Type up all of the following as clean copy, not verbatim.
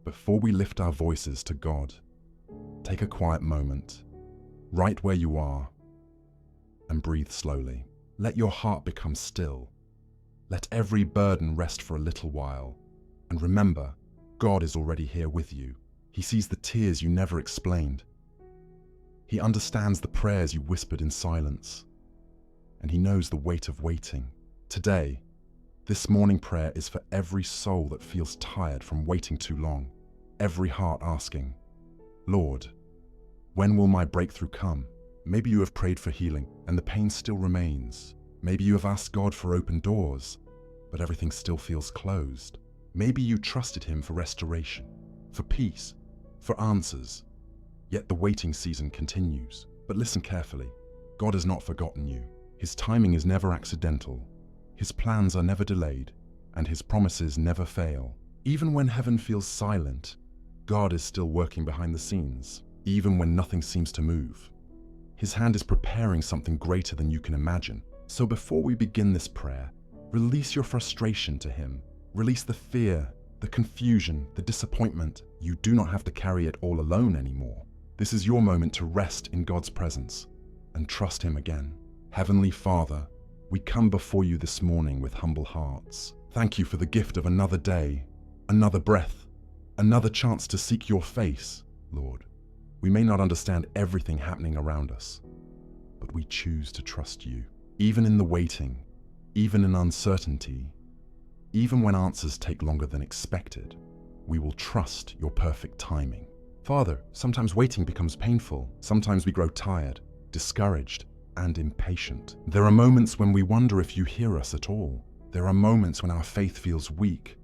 before we lift our voices to God, take a quiet moment, right where you are, and breathe slowly. Let your heart become still. Let every burden rest for a little while. And remember, God is already here with you. He sees the tears you never explained. He understands the prayers you whispered in silence. And He knows the weight of waiting. Today, this morning prayer is for every soul that feels tired from waiting too long. Every heart asking, Lord, when will my breakthrough come? Maybe you have prayed for healing and the pain still remains. Maybe you have asked God for open doors, but everything still feels closed. Maybe you trusted Him for restoration, for peace, for answers. Yet the waiting season continues. But listen carefully. God has not forgotten you. His timing is never accidental. His plans are never delayed, and His promises never fail. Even when heaven feels silent, God is still working behind the scenes. Even when nothing seems to move, His hand is preparing something greater than you can imagine. So before we begin this prayer, release your frustration to Him. Release the fear, the confusion, the disappointment. You do not have to carry it all alone anymore. This is your moment to rest in God's presence and trust Him again. Heavenly Father, we come before you this morning with humble hearts. Thank you for the gift of another day, another breath, another chance to seek your face, Lord. We may not understand everything happening around us, but we choose to trust you. Even in the waiting, even in uncertainty, even when answers take longer than expected, we will trust your perfect timing. Father, sometimes waiting becomes painful. Sometimes we grow tired, discouraged, and impatient. There are moments when we wonder if you hear us at all. There are moments when our faith feels weak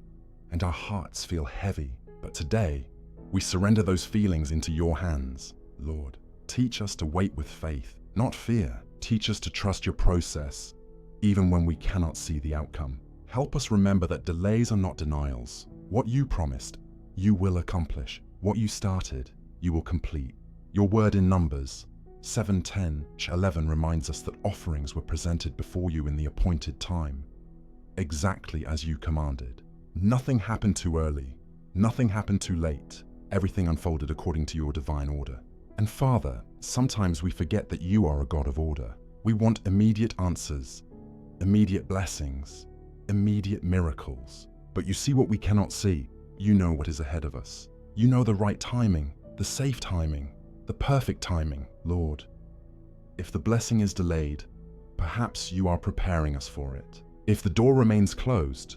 and our hearts feel heavy. But today, we surrender those feelings into your hands. Lord, teach us to wait with faith, not fear. Teach us to trust your process, even when we cannot see the outcome. Help us remember that delays are not denials. What you promised, you will accomplish. What you started, you will complete. Your word in Numbers 7:10-11 reminds us that offerings were presented before you in the appointed time, exactly as you commanded. Nothing happened too early. Nothing happened too late. Everything unfolded according to your divine order. And Father, sometimes we forget that you are a God of order. We want immediate answers, immediate blessings, immediate miracles. But you see what we cannot see. You know what is ahead of us. You know the right timing, the safe timing, the perfect timing. Lord, if the blessing is delayed, perhaps you are preparing us for it. If the door remains closed,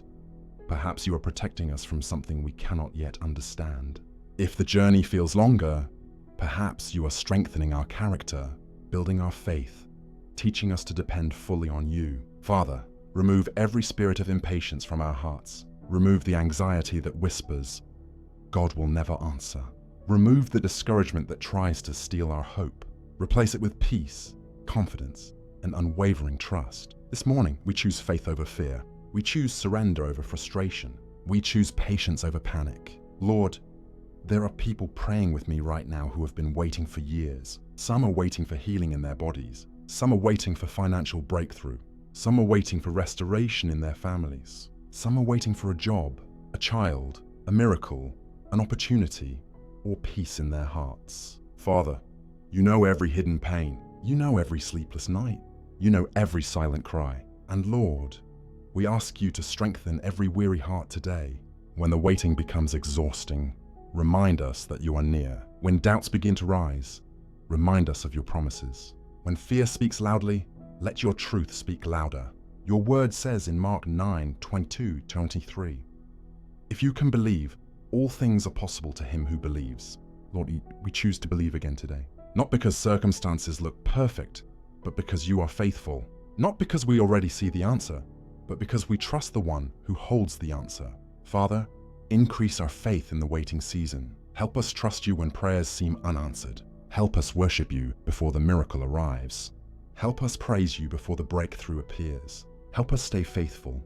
perhaps you are protecting us from something we cannot yet understand. If the journey feels longer, perhaps you are strengthening our character, building our faith, teaching us to depend fully on you. Father, remove every spirit of impatience from our hearts. Remove the anxiety that whispers, God will never answer. Remove the discouragement that tries to steal our hope. Replace it with peace, confidence, and unwavering trust. This morning, we choose faith over fear. We choose surrender over frustration. We choose patience over panic. Lord, there are people praying with me right now who have been waiting for years. Some are waiting for healing in their bodies. Some are waiting for financial breakthrough. Some are waiting for restoration in their families. Some are waiting for a job, a child, a miracle, an opportunity, or peace in their hearts. Father, you know every hidden pain. You know every sleepless night. You know every silent cry. And Lord, we ask you to strengthen every weary heart today. When the waiting becomes exhausting, remind us that you are near. When doubts begin to rise, remind us of your promises. When fear speaks loudly, let your truth speak louder. Your word says in Mark 9:22-23, if you can believe, all things are possible to him who believes. Lord, we choose to believe again today. Not because circumstances look perfect, but because you are faithful. Not because we already see the answer, but because we trust the one who holds the answer. Father, increase our faith in the waiting season. Help us trust you when prayers seem unanswered. Help us worship you before the miracle arrives. Help us praise you before the breakthrough appears. Help us stay faithful,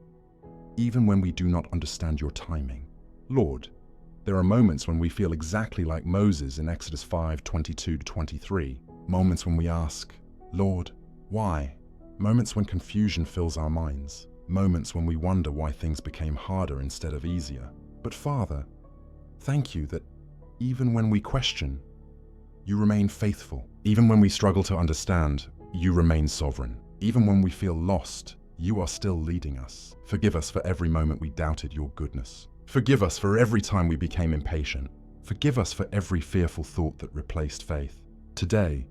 even when we do not understand your timing. Lord, there are moments when we feel exactly like Moses in Exodus 5:22-23. Moments when we ask, Lord, why? Moments when confusion fills our minds. Moments when we wonder why things became harder instead of easier. But Father, Thank you that even when we question, you remain faithful. Even when we struggle to understand, you remain sovereign. Even when we feel lost, you are still leading us. Forgive us for every moment we doubted your goodness. Forgive us for every time we became impatient. Forgive us for every fearful thought that replaced faith. Today,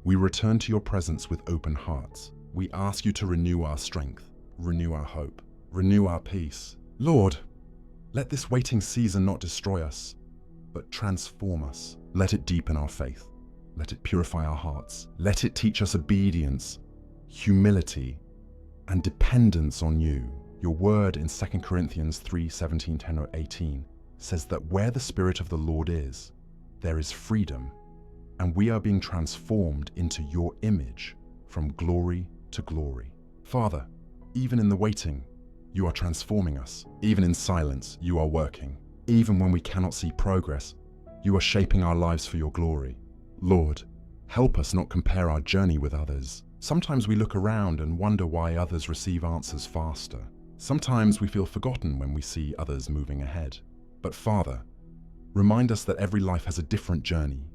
we return to your presence with open hearts. We ask you to renew our strength, renew our hope, renew our peace. Lord, let this waiting season not destroy us, but transform us. Let it deepen our faith. Let it purify our hearts. Let it teach us obedience, humility, and dependence on you. Your word in 2 Corinthians 3:17, 10, or 18 says that where the Spirit of the Lord is, there is freedom, and we are being transformed into your image from glory to glory. Father, even in the waiting, you are transforming us. Even in silence, you are working. Even when we cannot see progress, you are shaping our lives for your glory. Lord, help us not compare our journey with others. Sometimes we look around and wonder why others receive answers faster. Sometimes we feel forgotten when we see others moving ahead. But Father, remind us that every life has a different journey,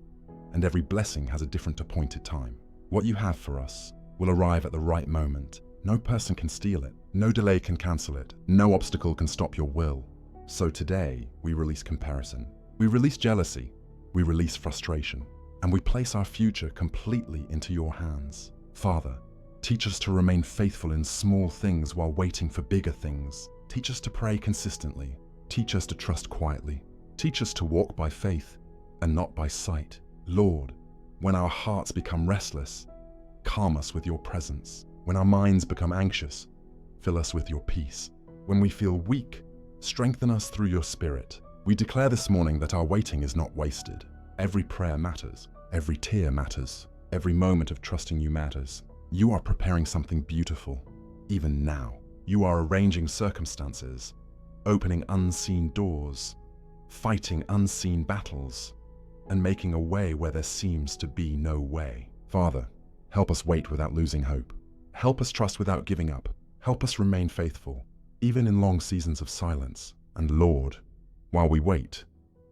and every blessing has a different appointed time. What you have for us will arrive at the right moment. No person can steal it. No delay can cancel it. No obstacle can stop your will. So today, we release comparison. We release jealousy. We release frustration. And we place our future completely into your hands. Father, teach us to remain faithful in small things while waiting for bigger things. Teach us to pray consistently. Teach us to trust quietly. Teach us to walk by faith and not by sight. Lord, when our hearts become restless, calm us with your presence. When our minds become anxious, fill us with your peace. When we feel weak, strengthen us through your Spirit. We declare this morning that our waiting is not wasted. Every prayer matters. Every tear matters. Every moment of trusting you matters. You are preparing something beautiful, even now. You are arranging circumstances, opening unseen doors, fighting unseen battles, and making a way where there seems to be no way. Father, help us wait without losing hope. Help us trust without giving up. Help us remain faithful, even in long seasons of silence. And Lord, while we wait,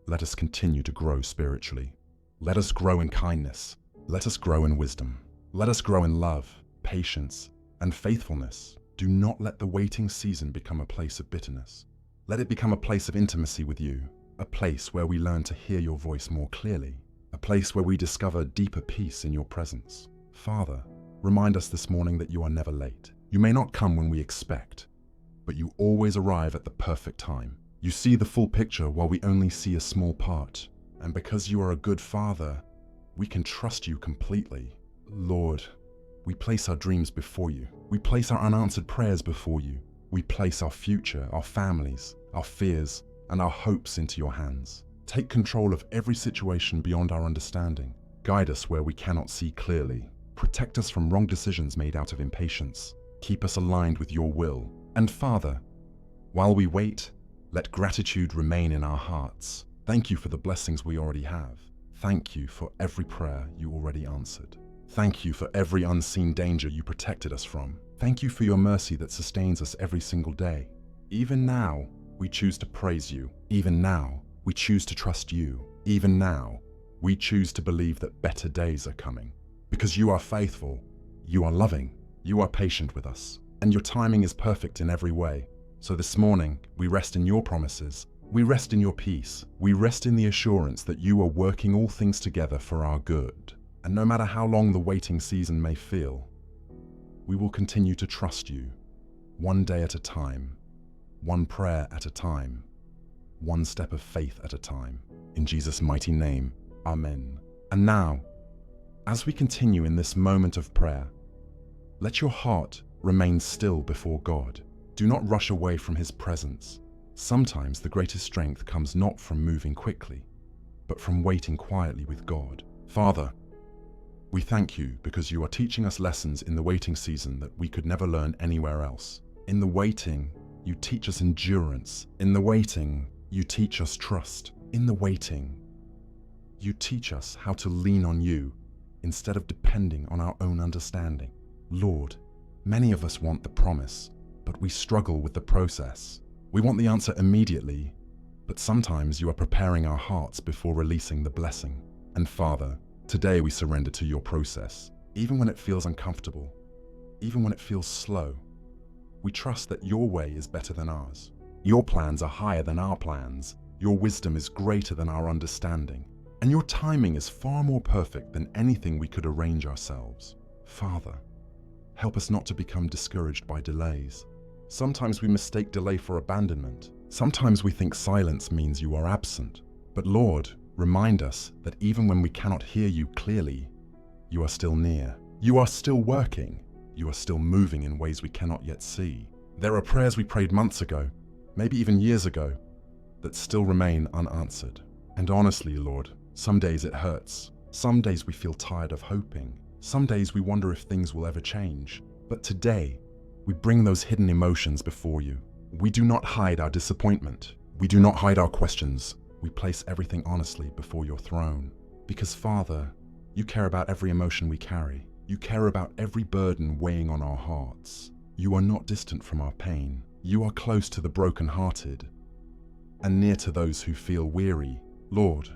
let us continue to grow spiritually. Let us grow in kindness. Let us grow in wisdom. Let us grow in love, patience, and faithfulness. Do not let the waiting season become a place of bitterness. Let it become a place of intimacy with you, a place where we learn to hear your voice more clearly, a place where we discover deeper peace in your presence. Father, remind us this morning that you are never late. You may not come when we expect, but you always arrive at the perfect time. You see the full picture while we only see a small part. And because you are a good Father, we can trust you completely. Lord, we place our dreams before you. We place our unanswered prayers before you. We place our future, our families, our fears, and our hopes into your hands. Take control of every situation beyond our understanding. Guide us where we cannot see clearly. Protect us from wrong decisions made out of impatience. Keep us aligned with your will. And Father, while we wait, let gratitude remain in our hearts. Thank you for the blessings we already have. Thank you for every prayer you already answered. Thank you for every unseen danger you protected us from. Thank you for your mercy that sustains us every single day. Even now, we choose to praise you. Even now, we choose to trust you. Even now, we choose to believe that better days are coming. Because you are faithful, you are loving, you are patient with us, and your timing is perfect in every way. So this morning, we rest in your promises. We rest in your peace. We rest in the assurance that you are working all things together for our good. And no matter how long the waiting season may feel, we will continue to trust you, one day at a time, one prayer at a time, one step of faith at a time. In Jesus' mighty name, Amen. And now, as we continue in this moment of prayer, let your heart remain still before God. Do not rush away from His presence. Sometimes the greatest strength comes not from moving quickly, but from waiting quietly with God. Father, we thank you because you are teaching us lessons in the waiting season that we could never learn anywhere else. In the waiting, you teach us endurance. In the waiting, you teach us trust. In the waiting, you teach us how to lean on you instead of depending on our own understanding. Lord, many of us want the promise, but we struggle with the process. We want the answer immediately, but sometimes you are preparing our hearts before releasing the blessing. And Father, today we surrender to your process, even when it feels uncomfortable, even when it feels slow. We trust that your way is better than ours. Your plans are higher than our plans. Your wisdom is greater than our understanding. And your timing is far more perfect than anything we could arrange ourselves. Father, help us not to become discouraged by delays. Sometimes we mistake delay for abandonment. Sometimes we think silence means you are absent. But Lord, remind us that even when we cannot hear you clearly, you are still near. You are still working. You are still moving in ways we cannot yet see. There are prayers we prayed months ago, maybe even years ago, that still remain unanswered. And honestly, Lord, some days it hurts. Some days we feel tired of hoping. Some days we wonder if things will ever change. But today, we bring those hidden emotions before you. We do not hide our disappointment. We do not hide our questions. We place everything honestly before your throne. Because Father, you care about every emotion we carry. You care about every burden weighing on our hearts. You are not distant from our pain. You are close to the brokenhearted and near to those who feel weary. Lord,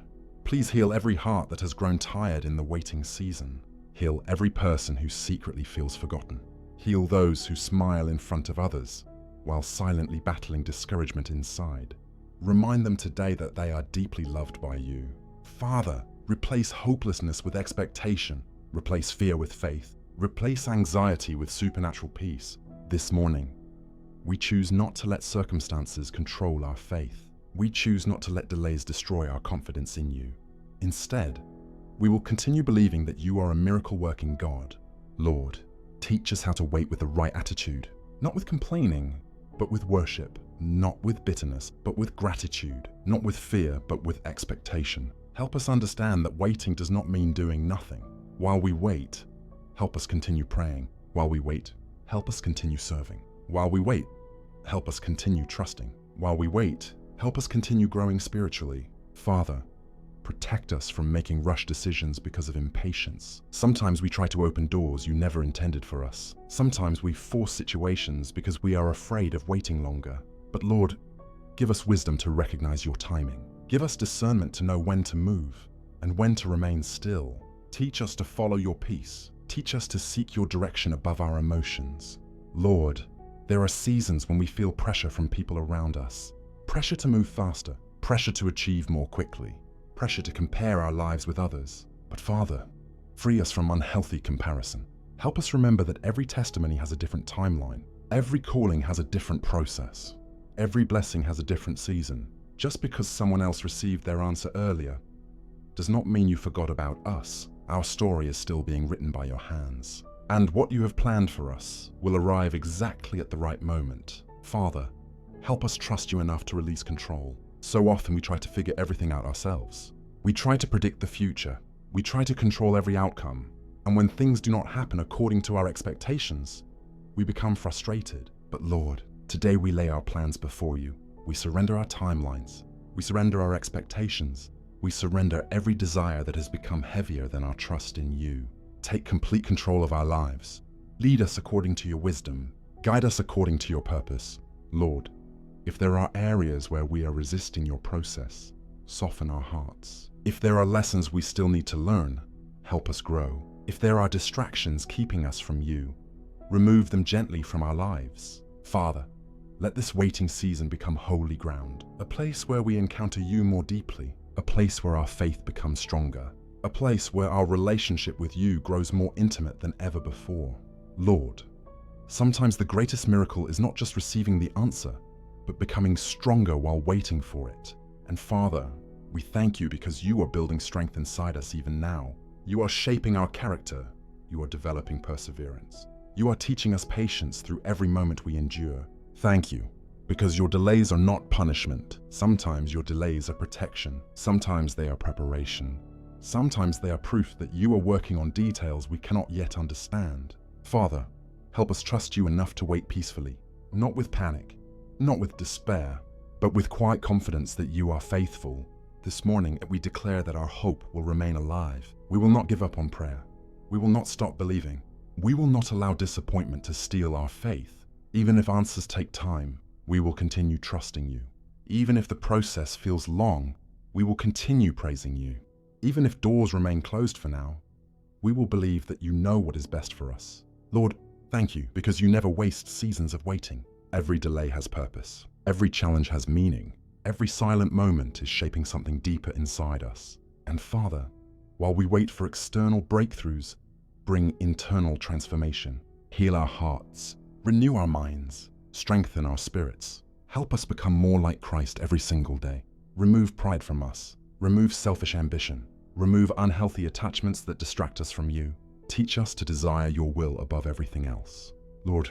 please heal every heart that has grown tired in the waiting season. Heal every person who secretly feels forgotten. Heal those who smile in front of others while silently battling discouragement inside. Remind them today that they are deeply loved by you. Father, replace hopelessness with expectation. Replace fear with faith. Replace anxiety with supernatural peace. This morning, we choose not to let circumstances control our faith. We choose not to let delays destroy our confidence in you. Instead, we will continue believing that you are a miracle-working God. Lord, teach us how to wait with the right attitude, not with complaining, but with worship, not with bitterness, but with gratitude, not with fear, but with expectation. Help us understand that waiting does not mean doing nothing. While we wait, help us continue praying. While we wait, help us continue serving. While we wait, help us continue trusting. While we wait, help us continue growing spiritually. Father, protect us from making rush decisions because of impatience. Sometimes we try to open doors you never intended for us. Sometimes we force situations because we are afraid of waiting longer. But Lord, give us wisdom to recognize your timing. Give us discernment to know when to move and when to remain still. Teach us to follow your peace. Teach us to seek your direction above our emotions. Lord, there are seasons when we feel pressure from people around us. Pressure to move faster, pressure to achieve more quickly, pressure to compare our lives with others. But Father, free us from unhealthy comparison. Help us remember that every testimony has a different timeline. Every calling has a different process. Every blessing has a different season. Just because someone else received their answer earlier does not mean you forgot about us. Our story is still being written by your hands. And what you have planned for us will arrive exactly at the right moment. Father, help us trust you enough to release control. So often we try to figure everything out ourselves. We try to predict the future. We try to control every outcome. And when things do not happen according to our expectations, we become frustrated. But Lord, today we lay our plans before you. We surrender our timelines. We surrender our expectations. We surrender every desire that has become heavier than our trust in you. Take complete control of our lives. Lead us according to your wisdom. Guide us according to your purpose. Lord, if there are areas where we are resisting your process, soften our hearts. If there are lessons we still need to learn, help us grow. If there are distractions keeping us from you, remove them gently from our lives. Father, let this waiting season become holy ground, a place where we encounter you more deeply, a place where our faith becomes stronger, a place where our relationship with you grows more intimate than ever before. Lord, sometimes the greatest miracle is not just receiving the answer, but becoming stronger while waiting for it. And Father, we thank you because you are building strength inside us even now. You are shaping our character. You are developing perseverance. You are teaching us patience through every moment we endure. Thank you, because your delays are not punishment. Sometimes your delays are protection. Sometimes they are preparation. Sometimes they are proof that you are working on details we cannot yet understand. Father, help us trust you enough to wait peacefully, not with panic, not with despair, but with quiet confidence that you are faithful. This morning, we declare that our hope will remain alive. We will not give up on prayer. We will not stop believing. We will not allow disappointment to steal our faith. Even if answers take time, we will continue trusting you. Even if the process feels long, we will continue praising you. Even if doors remain closed for now, we will believe that you know what is best for us. Lord, thank you because you never waste seasons of waiting. Every delay has purpose. Every challenge has meaning. Every silent moment is shaping something deeper inside us. And Father, while we wait for external breakthroughs, bring internal transformation. Heal our hearts, renew our minds, strengthen our spirits. Help us become more like Christ every single day. Remove pride from us. Remove selfish ambition. Remove unhealthy attachments that distract us from you. Teach us to desire your will above everything else. Lord,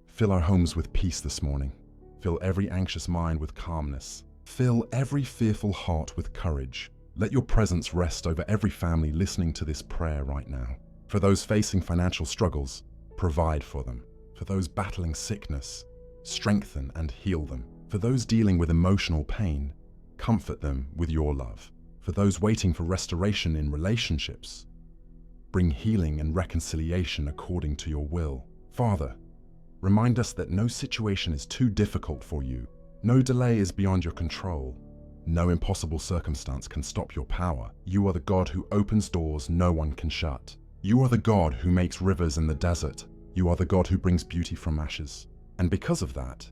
fill our homes with peace this morning. Fill every anxious mind with calmness. Fill every fearful heart with courage. Let your presence rest over every family listening to this prayer right now. For those facing financial struggles, provide for them. For those battling sickness, strengthen and heal them. For those dealing with emotional pain, comfort them with your love. For those waiting for restoration in relationships, bring healing and reconciliation according to your will. Father, remind us that no situation is too difficult for you. No delay is beyond your control. No impossible circumstance can stop your power. You are the God who opens doors no one can shut. You are the God who makes rivers in the desert. You are the God who brings beauty from ashes. And because of that,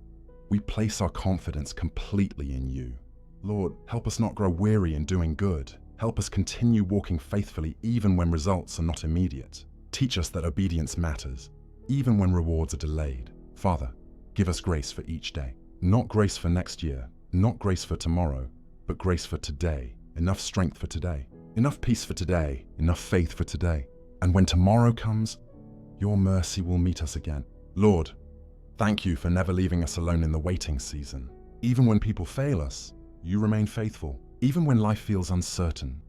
we place our confidence completely in you. Lord, help us not grow weary in doing good. Help us continue walking faithfully even when results are not immediate. Teach us that obedience matters, even when rewards are delayed. Father, give us grace for each day. Not grace for next year, not grace for tomorrow, but grace for today. Enough strength for today, enough peace for today, enough faith for today. And when tomorrow comes, your mercy will meet us again. Lord, thank you for never leaving us alone in the waiting season. Even when people fail us, you remain faithful. Even when life feels uncertain,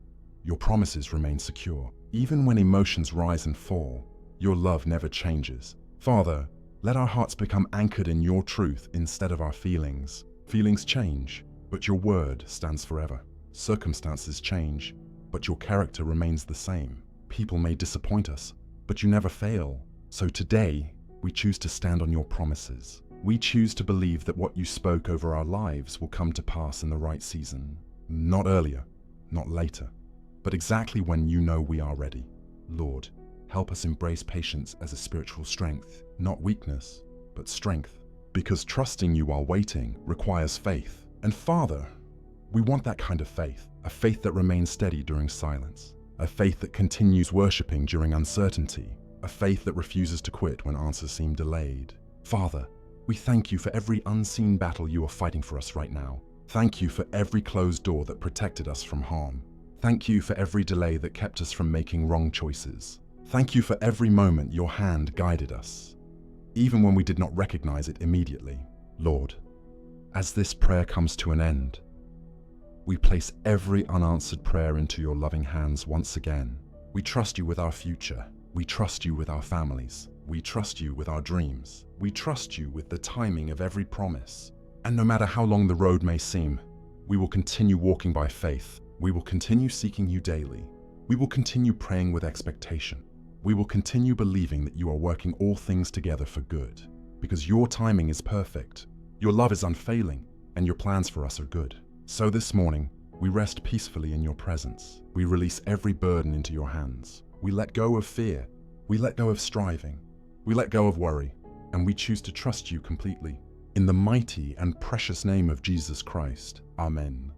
your promises remain secure. Even when emotions rise and fall, your love never changes. Father, let our hearts become anchored in your truth instead of our feelings. Feelings change, but your word stands forever. Circumstances change, but your character remains the same. People may disappoint us, but you never fail. So today, we choose to stand on your promises. We choose to believe that what you spoke over our lives will come to pass in the right season. Not earlier, not later, but exactly when you know we are ready. Lord, help us embrace patience as a spiritual strength, not weakness, but strength. Because trusting you while waiting requires faith. And Father, we want that kind of faith, a faith that remains steady during silence, a faith that continues worshiping during uncertainty, a faith that refuses to quit when answers seem delayed. Father, we thank you for every unseen battle you are fighting for us right now. Thank you for every closed door that protected us from harm. Thank you for every delay that kept us from making wrong choices. Thank you for every moment your hand guided us, even when we did not recognize it immediately. Lord, as this prayer comes to an end, we place every unanswered prayer into your loving hands once again. We trust you with our future. We trust you with our families. We trust you with our dreams. We trust you with the timing of every promise. And no matter how long the road may seem, we will continue walking by faith. We will continue seeking you daily. We will continue praying with expectation. We will continue believing that you are working all things together for good, because your timing is perfect, your love is unfailing, and your plans for us are good. So this morning, we rest peacefully in your presence. We release every burden into your hands. We let go of fear. We let go of striving. We let go of worry, and we choose to trust you completely. In the mighty and precious name of Jesus Christ, Amen.